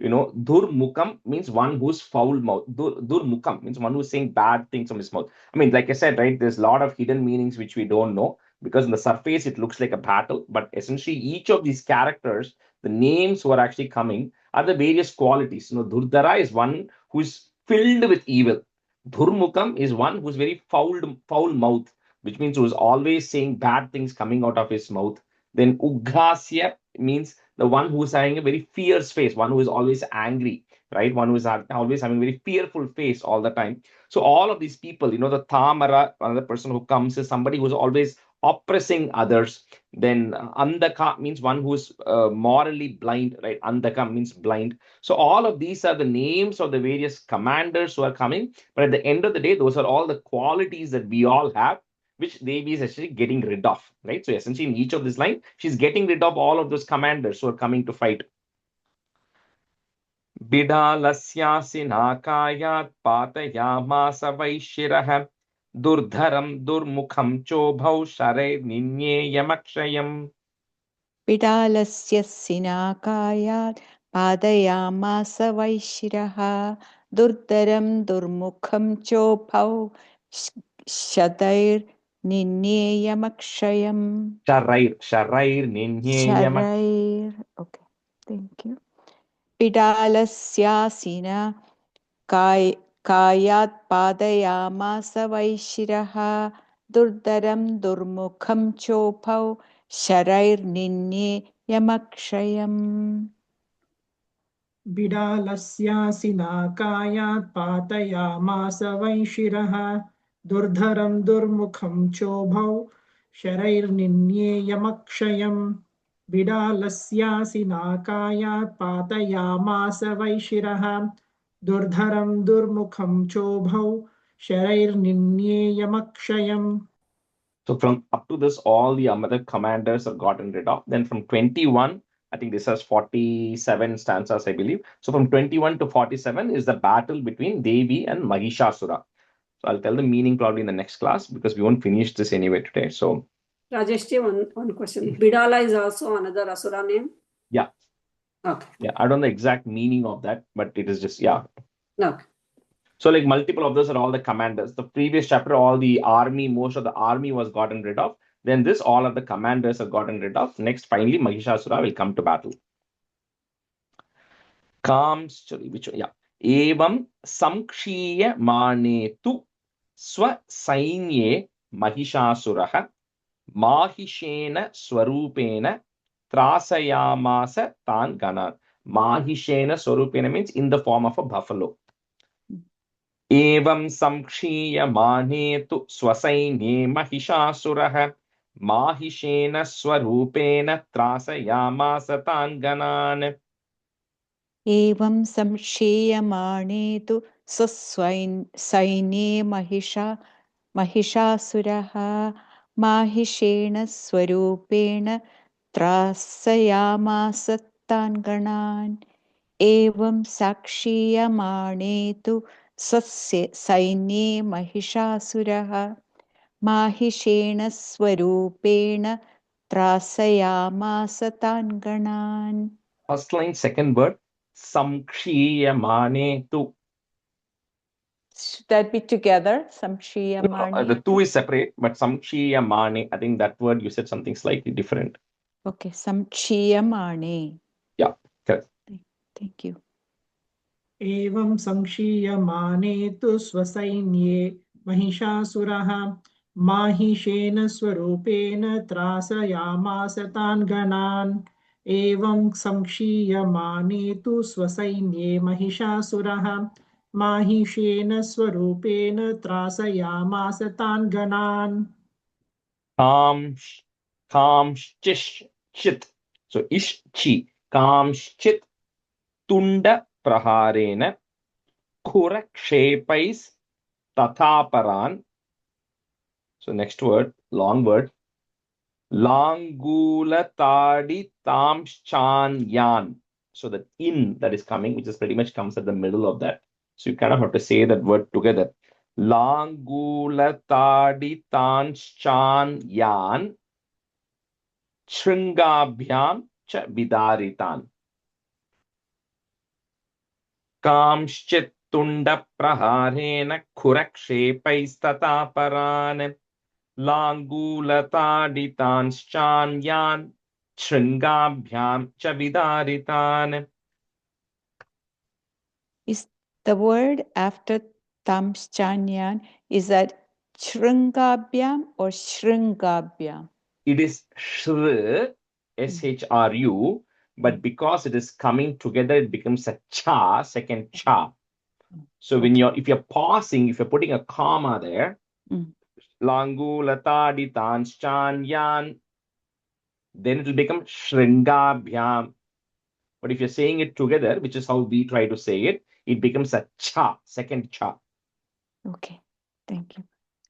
Durmukam means one who's foul mouth. Durmukam means one who's saying bad things from his mouth. I mean, like I said, right, there's a lot of hidden meanings which we don't know because on the surface it looks like a battle, but essentially each of these characters, the names who are actually coming are the various qualities. Durdhara is one who's filled with evil. Durmukam is one who's very foul mouth, which means who's always saying bad things coming out of his mouth. Then Ugrasya means the one who is having a very fierce face, one who is always angry, right? One who is always having a very fearful face all the time. So all of these people, the Tamara, another person who comes is somebody who is always oppressing others. Then Andaka means one who is morally blind, right? Andaka means blind. So all of these are the names of the various commanders who are coming. But at the end of the day, those are all the qualities that we all have, which Devi is actually getting rid of, right? So essentially in each of this line, she's getting rid of all of those commanders who are coming to fight. Bidalasyasina patayamasa vaishirah Durdharam durmukham chobhau sharai ninye yamakshayam. Pidalasya sinakayat पादयामास वैशिरः दुर्धरं दुर्मुखं चोभौ शतैर्निन्येयमक्षयम् Sharair Ninyayam. शरैर् okay, thank you. पिडालस्यासिन कायात् पादयामास वैशिरः दुर्धरं दुर्मुखं चोभौ शरैर्निन्ये यमक्षयम् बिडालस्यासिनाकायात् पातयामास वैशिरः दुर्धरं दुर्मुखं चोभौ शरैर्निन्येयमक्षयम् बिडालस्यासिनाकायात् पातयामास वैशिरः दुर्धरं दुर्मुखं चोभौ शरैर्निन्येयमक्षयम्. So from up to this, all the other commanders are gotten rid of. Then from 21, I think this has 47 stanzas, I believe. So from 21 to 47 is the battle between Devi and Mahishasura. So I'll tell the meaning probably in the next class because we won't finish this anyway today. So Rajesh, one question. Bidala is also another Asura name? yeah. Okay. Yeah, I don't know the exact meaning of that, but it is just, yeah. Okay. So like multiple of those are all the commanders. The previous chapter, all the army, most of the army was gotten rid of. Then this, all of the commanders are gotten rid of. Next, finally, Mahishasura will come to battle. Which one? Yeah. Evam samkshiya manetu swa sainye Mahishasuraha mahishena swarupena trasayamasa tan ganan. Mahishena swarupena means in the form of a buffalo. एवं संक्षीयमाने तु स्वसैन्ये महिषासुरः माहिषेन स्वरूपेण त्रासयामास तान् गणान् एवं संक्षीयमाणे तु सैन्ये महिषासुरः माहिषेण स्वरूपेण त्रासयामास तान् गणान् एवं साक्षीयमाणे तु सैन्ये महिषासुरः माहिषेण स्वरूपेण त्रासयामास तान् गणान्. First line, second word, samkshiyamane tu. Should that be together? Samkshiyamane. The two is separate, but samkshiyamane, I think that word you said something slightly different. Okay, samkshiyamane. Yeah, correct. Thank you. एवं संक्षीयमाने तु स्वसैन्ये महिषासुरः माहिषेन स्वरूपेण त्रासयामास तान् गणान् एवं संक्षीयमाने तु स्वसैन्ये महिषासुरः माहिषेन स्वरूपेण त्रासयामास तान् गणान्. Kamshchit. So ishchi. Kamshchit tunda praharena kurakshepais tathaparan. So next word, long word. Langulatadi tamschanyan. So that in that is coming, which is pretty much comes at the middle of that. So you kind of have to say that word together. Langulatadi tamschanyan shringabhyam cha vidaritan. Kamshchit tunda praharena kurakshepaistathaparan. Langulataaditanschanyan shringabhyam cha vidaritan. Is the word after tamschanyan, is that shringabhyam or shringabhyam? It is shru, shru, but because it is coming together, it becomes a cha, second cha. So when if you're pausing, if you're putting a comma there, Langulataaditanschanyan, then it will become shringabhyam. But if you're saying it together, which is how we try to say it, it becomes a cha, second cha. Okay, thank you.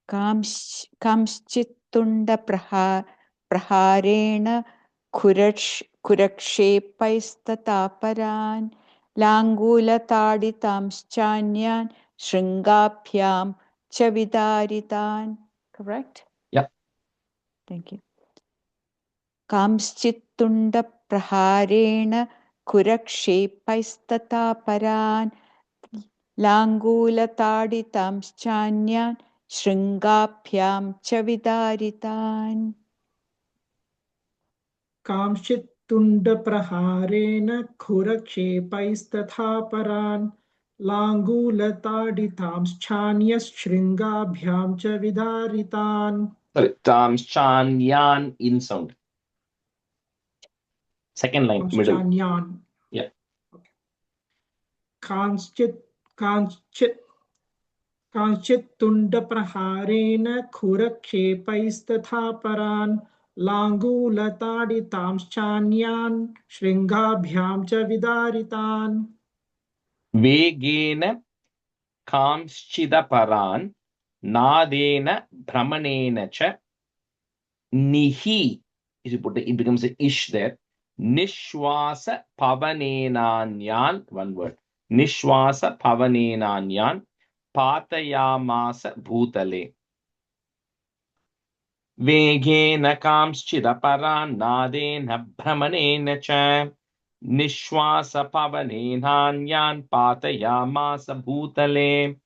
Kamschitunda praharena kurakshepaistathaparan langulataaditamschanyan shringabhyam cha vidaritan. Correct? Yeah. Thank you. Kamschitunda praharena कुरक्षेपैस्तथा परान् लाङ्गूलताडितांश्चान्यान् शृङ्गाभ्यां च विदारितान् कांश्चित् तुण्डप्रहारेण खुरक्षेपैस्तथा परान् लाङ्गूलताडितांश्चान्यशृङ्गाभ्यां च विदारितान् Sorry, tamschanyan in sound. Second line, middle. कांश्चान्यान् Yeah. कांश्चित् तुण्डप्रहारेण खुरक्षेपैस्तथा परान् लाङ्गूलताडितांश्चान्यान् शृङ्गाभ्यां च विदारितान् Vegena kamschidaparan nadena brahmanena cha nihi. If you put it becomes a ish there. Nishwasa pavanenanyan, one word. Nishwasa pavanenanyan patayamasa bhutale. Vegena kamschidaparan nadena brahmanena cha Nishwasa pavanenanyan patayamasa bhutale.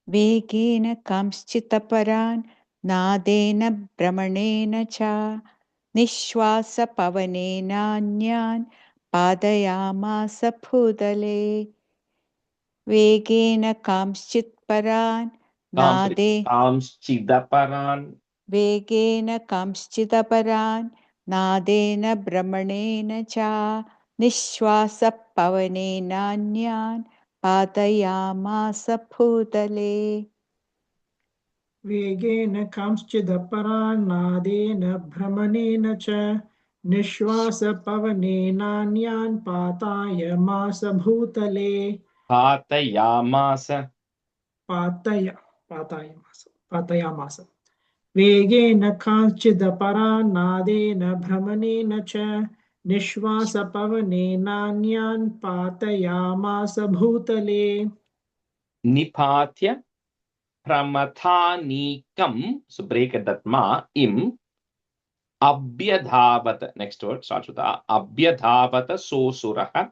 वेगेन कांश्चित्तपरान् नादेन भ्रमणेन च निःश्वासपवनेनान्यान् पादयामास भूतले वेगेन कांश्चित्परान् नादे Kamschidaparan. वेगेन कांश्चिदपरान् नादेन भ्रमणेन च निःश्वासपवनेनान्यान् पादयामास भूतले वेगेन कांश्चिदपरान् नादेन भ्रमणेन च निःश्वासपवनेनान्यान् पातायमास भूतले Patayamasa. पातयामास वेगेन कांश्चिदपरान् नादेन भ्रमणेन च निःश्वासपवनेनान्यान् पातयामास भूतले Nipatya pramathanikam. So break at that ma im abhyadhavata. Next word starts with a. Abhyadhavata sosuraha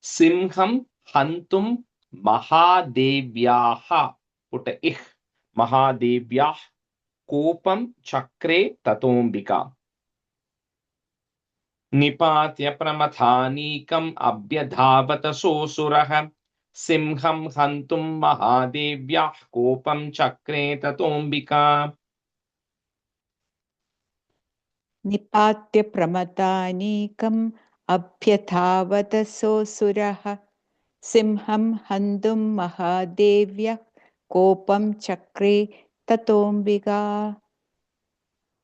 simham hantum mahadevyaha. Put a ich. Mahadevyah kopam chakre tatombika. Nipatya pramathanikam abhyadhavata sosuraha simham hantum mahadevyah kopam chakre tatombika. निपात्य प्रमदानीकम् अभ्यधावत सोऽसुरः सिंहं हन्तुं महादेव्यः कोपं चक्रे ततोऽम्बिका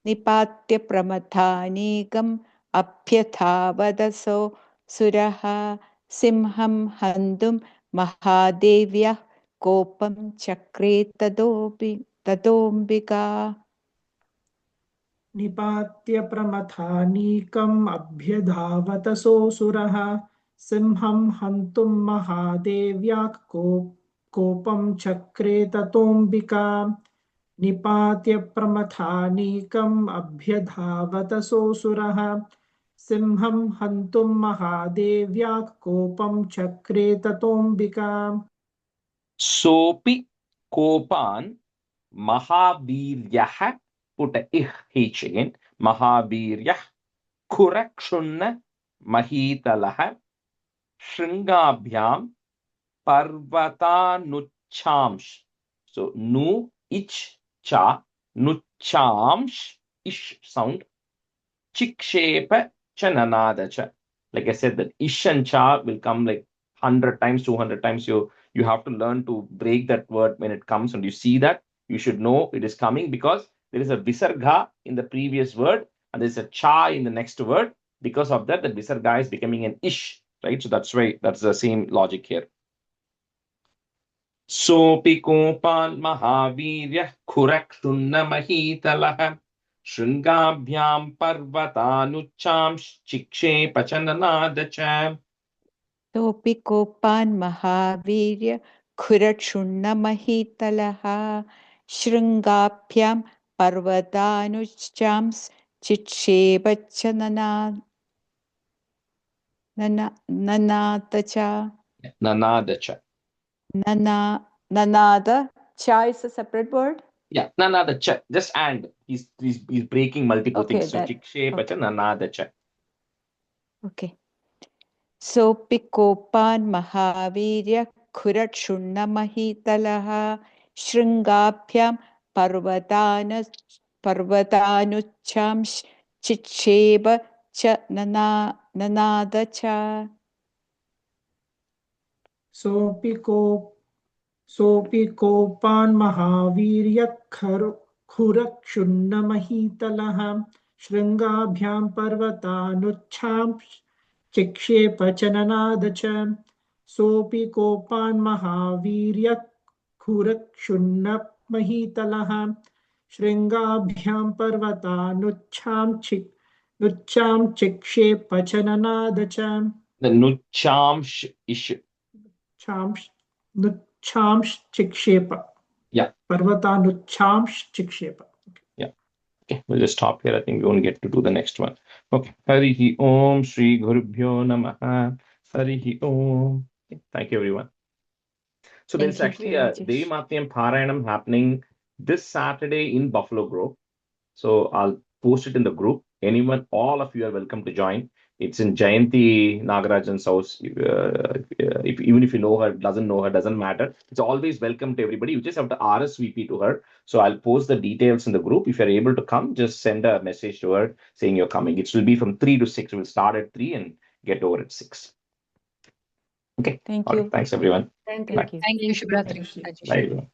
निपात्य प्रमदानीकम् अभ्यधावत सोऽसुरः सिंहं हन्तुं महादेव्यः कोपं चक्रे ततोऽम्बिका निपात्य प्रमथानीकम् अभ्यधावत सोऽसुरः सिंहं हन्तुं महादेव्याः कोपं चक्रे ततोऽम्बिका निपात्य प्रमथानीकम् अभ्यधावत सोऽसुरः सिंहं हन्तुं महादेव्याः कोपं चक्रे ततोऽम्बिका Sopi kopan mahaviryah. Put a ich again. Mahaviryah kurakshunna mahitalah shringabhyam parvatanuchamsh. So nu ich cha nuchamsh ish sound chikshepa chananada cha. Like I said, that ish and cha will come like 100 times, 200 times. You have to learn to break that word when it comes, and you see that, you should know it is coming because there is a visarga in the previous word and there's a cha in the next word. Because of that, the visarga is becoming an ish, right? So that's why that's the same logic here. Sopi kopan mahaviryah kurakshunna mahitalah shringabhyam parvatanucham chikshepa chananada cha. सोऽपि कोपान् महावीर्य खुरक्षुण्णमहीतलः शृङ्गाभ्यां पर्वतानुश्चां चिक्षेपच्चनना Nanada cha. Nanada cha. Nanada cha is a separate word. Yeah, nanada cha. Just and. He's breaking multiple Okay, things. So that. chikshepa cha Okay. nanada cha. Okay. Sopi kopan mahavirya khuratshunna mahitalaha shringabhyam parvatanucham chicheba cha nanada cha. सोऽपि कोपान् महावीर्यः खुरक्षुण्णमहीतलः शृङ्गाभ्यां पर्वतानुच्छां चिक्षेप च ननाद च सोऽपि कोपान् महावीर्यः खुरक्षुण्णमहीतलः शृङ्गाभ्यां पर्वतानुच्छां चिक्षेप च ननाद च The nuchamsh ish. Nuchamsh-chikshepa. Yeah. Parvatanuchamsh-chikshepa. Yeah. Okay, we'll just stop here. I think we won't get to do the next one. Okay. Harihi Om Shri Gurubhyo Namaha. Harihi Om. Okay, thank you, everyone. So there's Thank you, actually a Devi Mahatmyam Parayanam happening this Saturday in Buffalo Grove. So I'll post it in the group. Anyone, all of you are welcome to join. It's in Jayanti Nagarajan's house. Even if you know her, doesn't know her, doesn't matter. It's always welcome to everybody. You just have to RSVP to her. So I'll post the details in the group. If you're able to come, just send a message to her saying you're coming. It will be from 3 to 6. We'll start at 3 and get over at 6. Okay. Thank All you. right. Thanks, everyone. Thank you. Bye. Thank you, Shubhratri. Thank you, Shri. Bye, everyone.